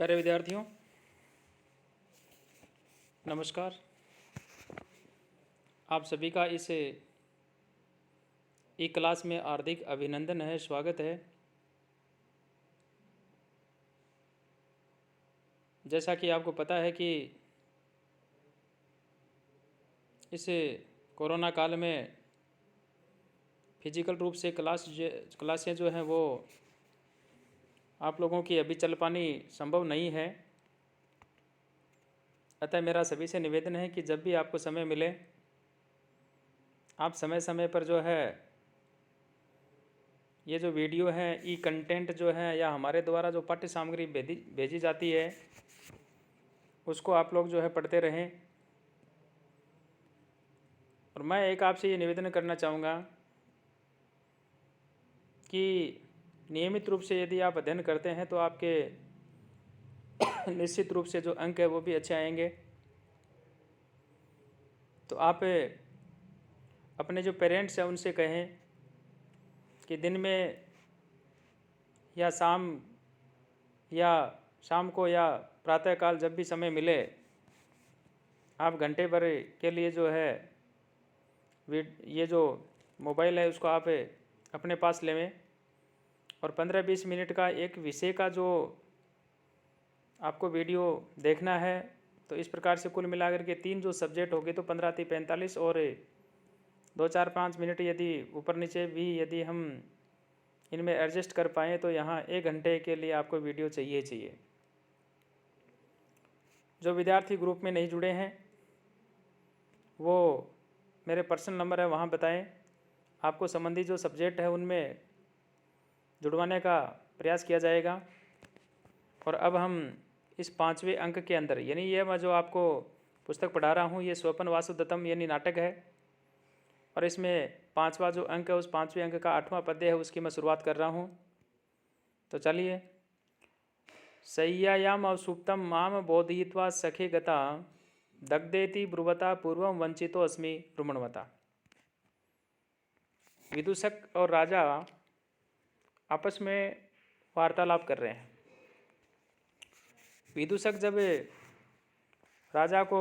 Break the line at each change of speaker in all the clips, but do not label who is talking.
प्यारे विद्यार्थियों, नमस्कार। आप सभी का इस ई क्लास में हार्दिक अभिनंदन है, स्वागत है। जैसा कि आपको पता है कि इस कोरोना काल में फिजिकल रूप से क्लासें जो हैं वो आप लोगों की अभी चल पानी संभव नहीं है। अतः मेरा सभी से निवेदन है कि जब भी आपको समय मिले आप समय समय पर जो है ये जो वीडियो है, ई कंटेंट जो है या हमारे द्वारा जो पाठ्य सामग्री भेजी जाती है उसको आप लोग जो है पढ़ते रहें। और मैं एक आपसे ये निवेदन करना चाहूँगा कि नियमित रूप से यदि आप अध्ययन करते हैं तो आपके निश्चित रूप से जो अंक है वो भी अच्छे आएंगे। तो आप अपने जो पेरेंट्स हैं उनसे कहें कि दिन में या शाम को या प्रातःकाल जब भी समय मिले आप घंटे भर के लिए जो है ये जो मोबाइल है उसको आप अपने पास लेवें और 15-20 मिनट का एक विषय का जो आपको वीडियो देखना है। तो इस प्रकार से कुल मिलाकर के 3 जो सब्जेक्ट हो गए तो 15-45 और 2-4-5 मिनट यदि ऊपर नीचे भी यदि हम इनमें एडजस्ट कर पाएँ तो यहाँ 1 घंटे के लिए आपको वीडियो चाहिए। जो विद्यार्थी ग्रुप में नहीं जुड़े हैं वो मेरे पर्सनल नंबर है, वहाँ बताएं। आपको संबंधित जो सब्जेक्ट है उनमें जुड़वाने का प्रयास किया जाएगा। और अब हम इस 5वें अंक के अंदर यानी ये मैं जो आपको पुस्तक पढ़ा रहा हूँ ये स्वपन वासुदत्तम यानी नाटक है और इसमें 5वां जो अंक है उस 5वें अंक का 8वां पद्य है उसकी मैं शुरुआत कर रहा हूँ। तो चलिए। शय्यायाम अवसुप्तम माम बोधयित्वा सखे गता दग्धेति ब्रुवता पूर्वम वंचितो अस्मि रुमणवता। विदूषक और राजा आपस में वार्तालाप कर रहे हैं। विदूषक जब राजा को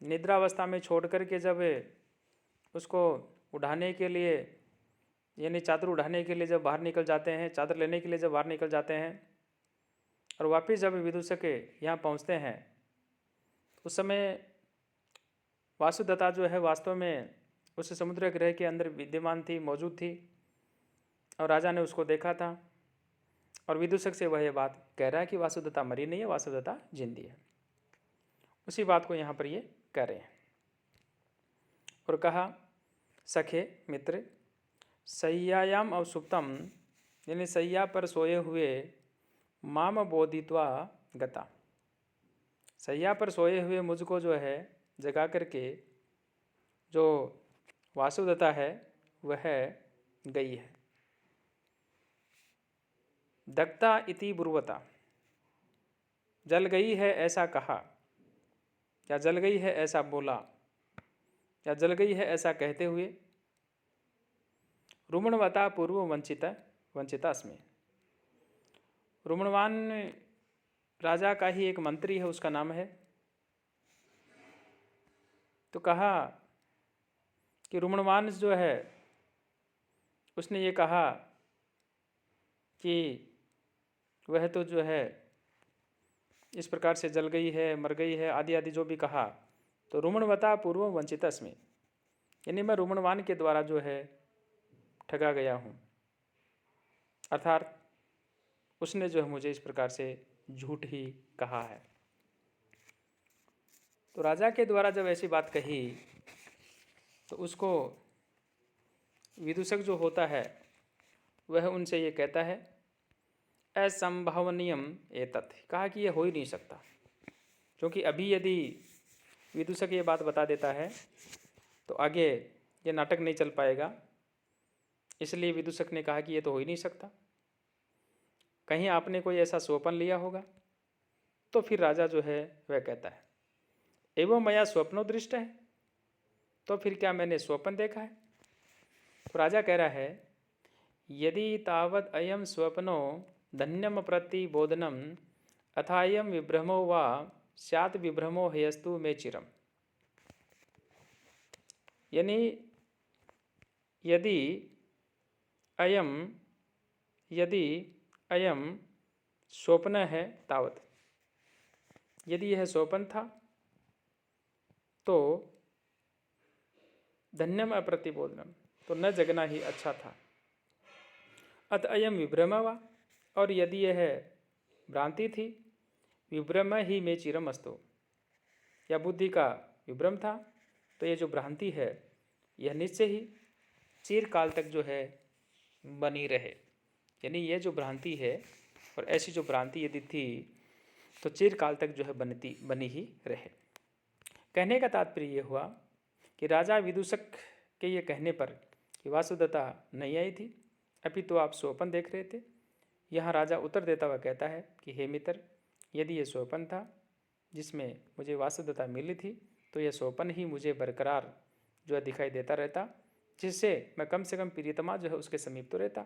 निद्रावस्था में छोड़ करके जब उसको उठाने के लिए यानी चादर उठाने के लिए जब बाहर निकल जाते हैं, चादर लेने के लिए जब बाहर निकल जाते हैं और वापस जब विदूषक यहाँ पहुँचते हैं उस समय वासुदत्ता जो है वास्तव में उस समुद्र ग्रह के अंदर विद्यमान थी, मौजूद थी और राजा ने उसको देखा था और विदूषक से वह ये बात कह रहा है कि वासुदत्ता मरी नहीं है, वासुदत्ता जिंदी है। उसी बात को यहाँ पर ये कह रहे हैं और कहा सखे मित्र शय्यायाम अवसुप्तम यानी शय्या पर सोए हुए माम बोधित्वा गता, शय्या पर सोए हुए मुझको जो है जगा करके जो वासुदत्ता है वह गई है। दग्धा इति ब्रुवता, जल गई है ऐसा कहा या जल गई है ऐसा बोला या जल गई है ऐसा कहते हुए रुमणवता पूर्व वंचिता अस्मि। रुमणवान राजा का ही एक मंत्री है, उसका नाम है। तो कहा कि रुमणवान जो है उसने ये कहा कि वह तो जो है इस प्रकार से जल गई है, मर गई है आदि आदि जो भी कहा। तो रुमणवता पूर्व वंचिता अस्मि यानी मैं रुमणवान के द्वारा जो है ठगा गया हूँ, अर्थात उसने जो है मुझे इस प्रकार से झूठ ही कहा है। तो राजा के द्वारा जब ऐसी बात कही तो उसको विदूषक जो होता है वह उनसे ये कहता है असंभवनीयम एतत्, कहा कि ये हो ही नहीं सकता, क्योंकि अभी यदि विदूषक ये बात बता देता है तो आगे ये नाटक नहीं चल पाएगा। इसलिए विदूषक ने कहा कि ये तो हो ही नहीं सकता, कहीं आपने कोई ऐसा स्वप्न लिया होगा। तो फिर राजा जो है वह कहता है एवं मया स्वप्नो दृष्ट है, तो फिर क्या मैंने स्वप्न देखा है। तो राजा कह रहा है यदि तावत् अयम स्वप्नो धन्यम प्रतिबोधनम अथायम विभ्रमो वा स्यात् विभ्रमो हेयस्तु मे चिरम। यानी यदि अयम स्वप्न है तावत, यदि यह स्वप्न था तो धन्यम अप्रतिबोधनम, तो न जगना ही अच्छा था। अत अयम विभ्रम वा, और यदि यह भ्रांति थी, विभ्रम ही में चिरम अस्तु, या बुद्धि का विभ्रम था, तो ये जो भ्रांति है यह निश्चय ही चिरकाल तक जो है बनी रहे। यानी यह जो भ्रांति है, और ऐसी जो भ्रांति यदि थी तो चिरकाल तक जो है बनी ही रहे। कहने का तात्पर्य ये हुआ कि राजा विदूषक के ये कहने पर कि वासुदेवता नहीं आई थी, अभी तो आप स्वप्न देख रहे थे। यहाँ राजा उत्तर देता हुआ कहता है कि हे मित्र, यदि ये स्वप्न था जिसमें मुझे वासुदेवता मिली थी, तो यह स्वप्न ही मुझे बरकरार जो है दिखाई देता रहता, जिससे मैं कम से कम प्रियतमा जो है उसके समीप तो रहता।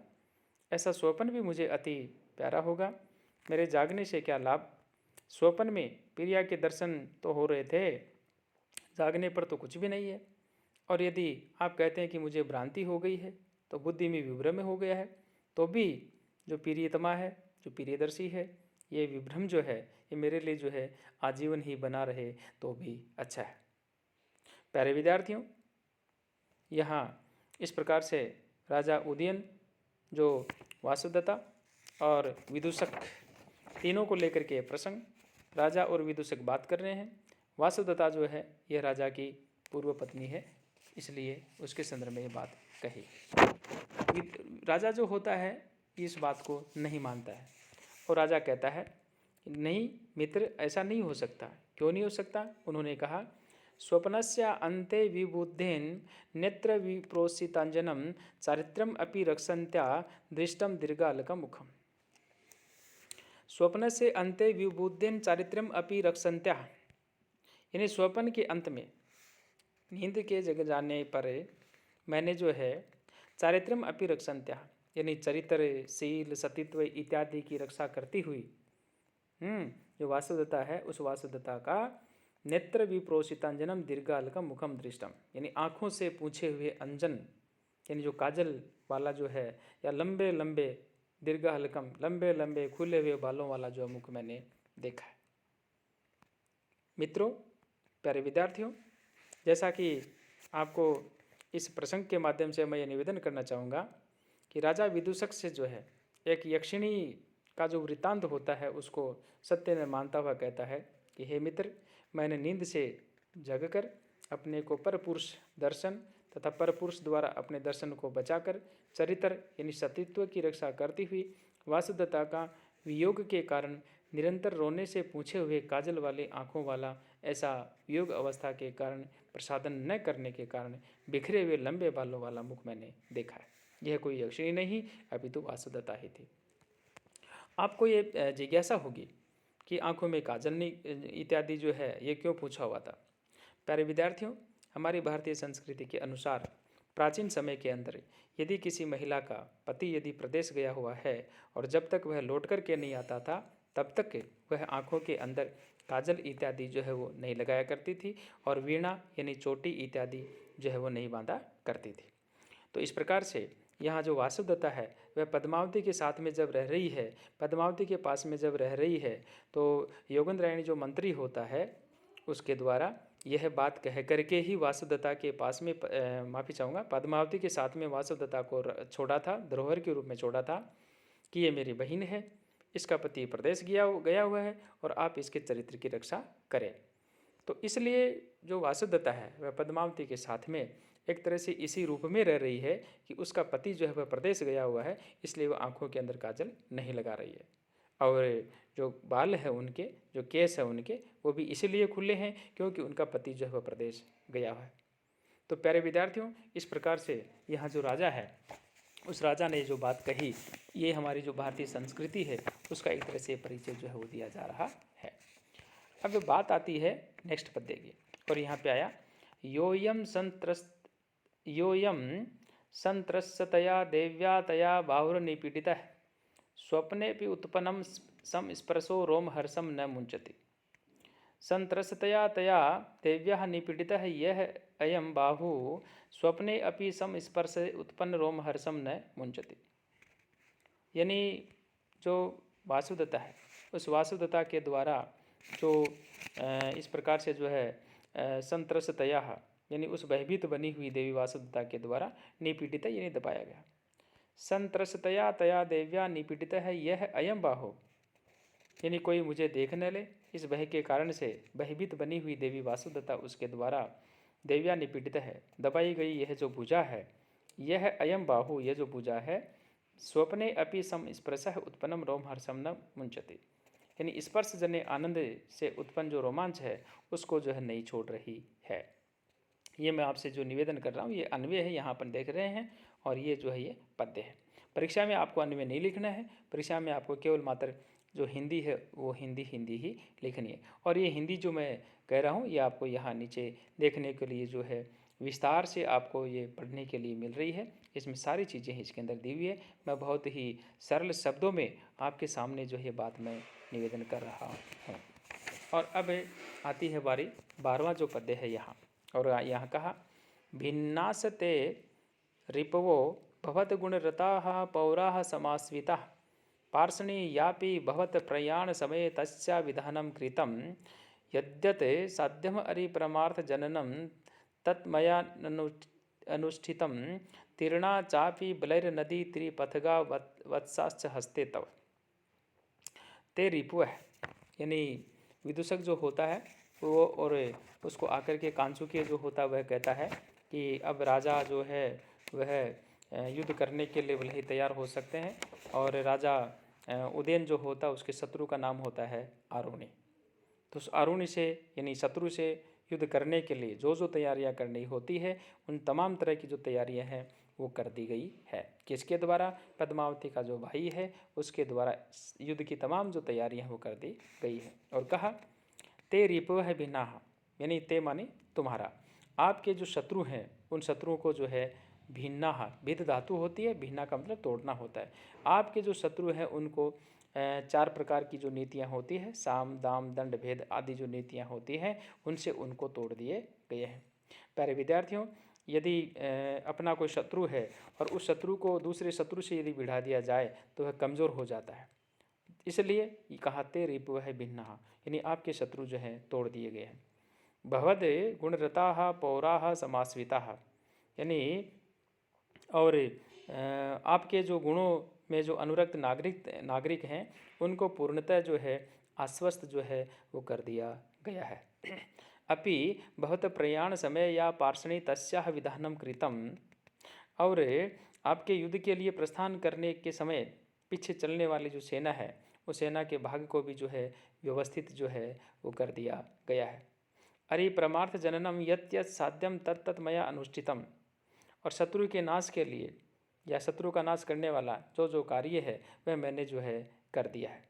ऐसा स्वप्न भी मुझे अति प्यारा होगा। मेरे जागने से क्या लाभ, स्वप्न में प्रिया के दर्शन तो हो रहे थे, जागने पर तो कुछ भी नहीं है। और यदि आप कहते हैं कि मुझे भ्रांति हो गई है, तो बुद्धि में विभ्रम हो गया है, तो भी जो प्रियतमा है, जो प्रियदर्शी है, ये विभ्रम जो है ये मेरे लिए जो है आजीवन ही बना रहे तो भी अच्छा है। प्यारे विद्यार्थियों, यहाँ इस प्रकार से राजा उदयन जो वासुदेवता और विदूषक तीनों को लेकर के प्रसंग, राजा और विदूषक बात कर रहे हैं। वासुदेवता जो है यह राजा की पूर्व पत्नी है, इसलिए उसके संदर्भ में ये बात कही। राजा जो होता है इस बात को नहीं मानता है, और राजा कहता है नहीं मित्र, ऐसा नहीं हो सकता। क्यों नहीं हो सकता? उन्होंने कहा स्वप्नस्य अन्ते विबुद्धेन नेत्र विप्रोषितांजनम चारित्रम अपि रक्षन्त्या दृष्टम दीर्घालकम मुखम। स्वप्न से अन्ते विबुद्धेन चारित्रम अपि रक्षन्त्या, यानी स्वप्न के अंत में, नींद के जग जाने पर मैंने जो है चारित्रम अपि रक्षन्त्या, यानी चरित्र, शील, सतीत्व इत्यादि की रक्षा करती हुई जो वासुदेवता है, उस वासुदेवता का नेत्र विप्रोषितांजनम दीर्घालकम मुखम दृष्टम, यानी आँखों से पूछे हुए अंजन, यानी जो काजल वाला जो है, या लंबे लंबे दीर्घालकम, लंबे लंबे खुले हुए बालों वाला जो मुख मैंने देखा है। मित्रों, प्यारे विद्यार्थियों, जैसा कि आपको इस प्रसंग के माध्यम से मैं ये निवेदन करना चाहूँगा कि राजा विदूषक से जो है एक यक्षिणी का जो वृत्तांत होता है उसको सत्य में मानता हुआ कहता है कि हे मित्र, मैंने नींद से जगकर अपने को परपुरुष दर्शन तथा परपुरुष द्वारा अपने दर्शन को बचाकर चरित्र यानी सतीत्व की रक्षा करती हुई वासुदेवता का वियोग के कारण निरंतर रोने से पूछे हुए काजल वाले आँखों वाला ऐसा वियोग अवस्था के कारण प्रसादन न करने के कारण बिखरे हुए लंबे बालों वाला मुख मैंने देखा है। यह कोई यक्षिणी नहीं, अभी तो वासुदेवता ही थी। आपको ये जिज्ञासा होगी कि आंखों में काजल नहीं इत्यादि जो है ये क्यों पूछा हुआ था। प्यारे विद्यार्थियों, हमारी भारतीय संस्कृति के अनुसार प्राचीन समय के अंदर यदि किसी महिला का पति यदि प्रदेश गया हुआ है और जब तक वह लौट कर के नहीं आता था तब तक वह आंखों के अंदर काजल इत्यादि जो है वो नहीं लगाया करती थी, और वीणा यानी चोटी इत्यादि जो है वो नहीं बांधा करती थी। तो इस प्रकार से यहाँ जो वासुदेवता है वह पद्मावती के साथ में जब रह रही है, पद्मावती के पास में जब रह रही है, तो योगेंद्रायणी जो मंत्री होता है उसके द्वारा यह बात कह करके ही वासुदेवता के पास में माफ़ी चाहूँगा, पद्मावती के साथ में वासुदेवता को छोड़ा था, धरोहर के रूप में छोड़ा था कि ये मेरी बहन है, इसका पति प्रदेश गया हुआ है और आप इसके चरित्र की रक्षा करें। तो इसलिए जो वासुदेवता है वह पद्मावती के साथ में एक तरह से इसी रूप में रह रही है कि उसका पति जो है वह प्रदेश गया हुआ है, इसलिए वह आंखों के अंदर काजल नहीं लगा रही है। और जो बाल है उनके, जो केस है उनके, वो भी इसीलिए खुले हैं क्योंकि उनका पति जो है वह प्रदेश गया हुआ है। तो प्यारे विद्यार्थियों, इस प्रकार से यहाँ जो राजा है उस राजा ने जो बात कही, ये हमारी जो भारतीय संस्कृति है उसका एक तरह से परिचय जो है वो दिया जा रहा है। अब बात आती है नेक्स्ट पद्य की, और यहाँ पे आया योयम संत्रस्तया देव्या तया बाहुर निपीडितः स्वप्ने भी उत्पन्नम संस्पर्शो रोमहर्षं न मुञ्चति। संत्रस्तया तया देव्याः निपीडितः यः अयं बाहुः स्वप्ने अपि संस्पर्शे उत्पन्न रोमहर्षं न मुञ्चति। यानी जो वासुदत्ता है, उस वासुदत्ता के द्वारा जो इस प्रकार से जो है संत्रस्तया यानी उस भयभीत बनी हुई देवी वासुदत्ता के द्वारा निपीडित यानी दबाया गया। संत्रस्तया तया देव्या निपीडित है यह अयम बाहो, यानी कोई मुझे देख न ले, इस भय के कारण से भयभीत बनी हुई देवी वासुदत्ता उसके द्वारा देव्या निपीडित है, दबाई गई यह जो भुजा है, यह अयम बाहु, यह जो भुजा है, स्वप्ने अपि संस्पर्शः उत्पन्नम रोमहर्षं न मुञ्चति, यानी स्पर्श जन्य आनंद से उत्पन्न जो रोमांच है उसको जो है नहीं छोड़ रही है। ये मैं आपसे जो निवेदन कर रहा हूँ ये अन्वय है, यहाँ पर देख रहे हैं, और ये जो है ये पद्य है। परीक्षा में आपको अन्वय नहीं लिखना है, परीक्षा में आपको केवल मात्र जो हिंदी है वो हिंदी ही लिखनी है। और ये हिंदी जो मैं कह रहा हूँ ये आपको यहाँ नीचे देखने के लिए जो है विस्तार से आपको ये पढ़ने के लिए मिल रही है। इसमें सारी चीज़ें इसके अंदर दी हुई है। मैं बहुत ही सरल शब्दों में आपके सामने जो है बात मैं निवेदन कर रहा हूँ। और अब आती है बारी 12वां जो पद्य है यहाँ, और यहाँ कहा भिन्नासते रिपवो भवत गुणरताः पौराः समाश्रिताः पार्षणी यापि भवत प्रयाण समय तस्या विधानं कृतं यद्यत् साध्यम अरि परमार्थ जननं तत्मया अनुष्ठितं तीर्णा चापि बलैर्नदी त्रिपथगा वत्साश्च हस्ते तव। ते रिपु है, यानी विदूषक जो होता है वो, और उसको आकर के कांचुकी जो होता है वह कहता है कि अब राजा जो है वह युद्ध करने के लिए भले ही तैयार हो सकते हैं। और राजा उदयन जो होता है उसके शत्रु का नाम होता है आरुणि। तो उस आरुणि से यानी शत्रु से युद्ध करने के लिए जो जो तैयारियां करनी होती है उन तमाम तरह की जो तैयारियां हैं वो कर दी गई है। किसके द्वारा? पद्मावती का जो भाई है उसके द्वारा युद्ध की तमाम जो तैयारियां वो कर दी गई है। और कहा ते रिपव है भिन्नाः, यानी ते माने तुम्हारा, आपके जो शत्रु हैं उन शत्रुओं को जो है भिन्नाः, भिद धातु होती है, भिन्ना का मतलब तोड़ना होता है। आपके जो शत्रु हैं उनको 4 प्रकार की जो नीतियां होती है, साम दाम दंड भेद आदि जो नीतियां होती हैं उनसे उनको तोड़ दिए गए हैं। प्यारे विद्यार्थियों, यदि अपना कोई शत्रु है और उस शत्रु को दूसरे शत्रु से यदि भिड़ा दिया जाए तो वह कमज़ोर हो जाता है। इसलिए कहा ते रिपु है भिन्नाः, यानी आपके शत्रु जो हैं तोड़ दिए गए हैं। भवद गुणरताः पौराः समाश्रिताः, यानी और आपके जो गुणों में जो अनुरक्त नागरिक हैं उनको पूर्णतः जो है आश्वस्त जो है वो कर दिया गया है। अपि बहुत प्रयाण समय या पार्षणी तस्याह विधानम कृतम, और आपके युद्ध के लिए प्रस्थान करने के समय पीछे चलने वाली जो सेना है उस सेना के भाग को भी जो है व्यवस्थित जो है वो कर दिया गया है। अरे परमार्थ जननम यत् यत् साध्यम तत्तत् मया अनुष्ठितम, और शत्रु के नाश के लिए या शत्रु का नाश करने वाला जो जो कार्य है वह मैंने जो है कर दिया है,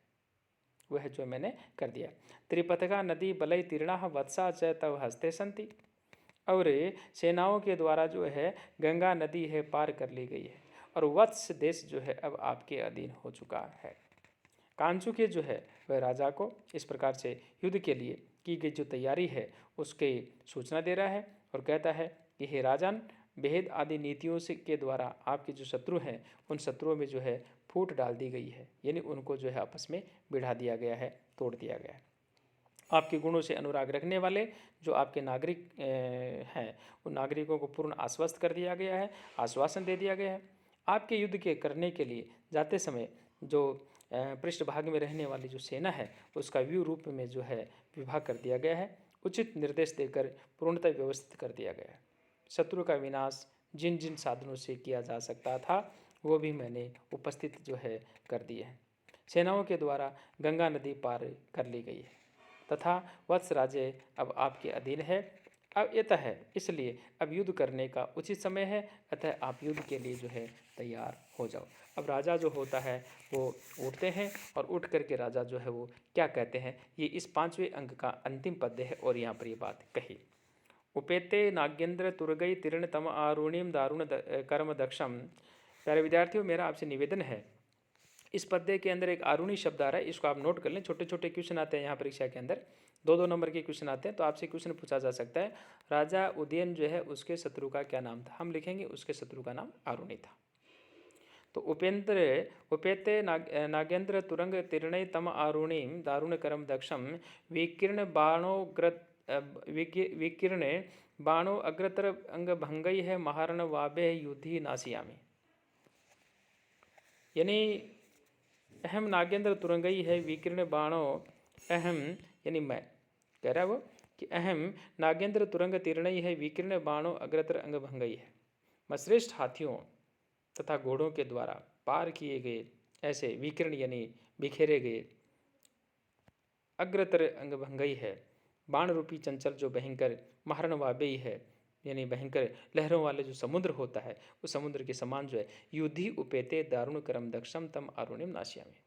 वह जो मैंने कर दिया। त्रिपथगा नदी बलय तीर्णा वत्सा च तव हस्ते संति, और सेनाओं के द्वारा जो है गंगा नदी है पार कर ली गई है और वत्स देश जो है अब आपके अधीन हो चुका है। कांचुकी जो है वह राजा को इस प्रकार से युद्ध के लिए की गई जो तैयारी है उसके सूचना दे रहा है और कहता है कि हे राजन, भेद आदि नीतियों से के द्वारा आपके जो शत्रु हैं उन शत्रुओं में जो है फूट डाल दी गई है, यानी उनको जो है आपस में भिड़ा दिया गया है, तोड़ दिया गया है। आपके गुणों से अनुराग रखने वाले जो आपके नागरिक हैं उन नागरिकों को पूर्ण आश्वस्त कर दिया गया है, आश्वासन दे दिया गया है। आपके युद्ध के करने के लिए जाते समय जो पृष्ठभाग में रहने वाली जो सेना है उसका व्यू रूप में जो है विभाग कर दिया गया है, उचित निर्देश देकर पूर्णतः व्यवस्थित कर दिया गया है। शत्रु का विनाश जिन जिन साधनों से किया जा सकता था वो भी मैंने उपस्थित जो है कर दिए हैं। सेनाओं के द्वारा गंगा नदी पार कर ली गई है तथा वत्स राज्य अब आपके अधीन है। अब यह है, इसलिए अब युद्ध करने का उचित समय है, अतः आप युद्ध के लिए जो है तैयार हो जाओ। अब राजा जो होता है वो उठते हैं और उठ करके राजा जो है वो क्या कहते हैं, ये इस 5वें अंक का अंतिम पद्य है और यहाँ पर ये बात कही। उपेते नागेंद्र तुर्गई तीर्ण तम आरुणिम दारुण कर्म दक्षम। प्यारे विद्यार्थियों, मेरा आपसे निवेदन है इस पद्य के अंदर एक आरुणी शब्द आ रहा है, इसको आप नोट कर लें। छोटे छोटे क्वेश्चन आते हैं यहाँ परीक्षा के अंदर, 2-2 नंबर के क्वेश्चन आते हैं। तो आपसे क्वेश्चन पूछा जा सकता है, राजा उदयन जो है उसके शत्रु का क्या नाम था? हम लिखेंगे उसके शत्रु का नाम आरुणी था। तो उपेते नागेंद्र तुरंग तीर्णय तम आरुणीम दारुण करम दक्षम विकीर्ण बाणो अग्रतर अंग भंगई है महारण वाबे युद्धि नासियामी। यानी अहम नागेंद्र तुरंगई है विकीर्ण बाणो अहम, यानी मैं कह रहा है वो कि अहम नागेंद्र तुरंग तीर्णई है विकीर्ण बाणो अग्रतर अंग भंगई है। मैं श्रेष्ठ हाथियों तथा घोड़ों के द्वारा पार किए गए ऐसे विकीर्ण यानी बिखेरे गए अग्रतर अंग भंगई है बाण रूपी चंचल जो भयंकर महारण वाबेई है, यानी भयंकर लहरों वाले जो समुद्र होता है उस समुद्र के समान जो है युद्धि उपेते दारुण करम दक्षम तम आरुणिम नाश्यामी।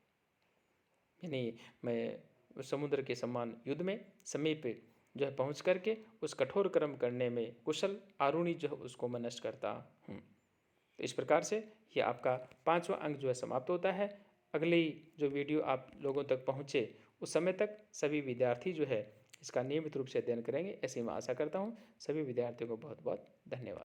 यानी मैं उस समुद्र के समान युद्ध में समीप जो है पहुँच करके उस कठोर कर्म करने में कुशल आरुणी जो है उसको मैं नष्ट करता हूँ। तो इस प्रकार से ये आपका 5वां अंक जो है समाप्त होता है। अगली जो वीडियो आप लोगों तक पहुँचे उस समय तक सभी विद्यार्थी जो है इसका नियमित रूप से अध्ययन करेंगे, ऐसी मैं आशा करता हूँ। सभी विद्यार्थियों को बहुत बहुत धन्यवाद।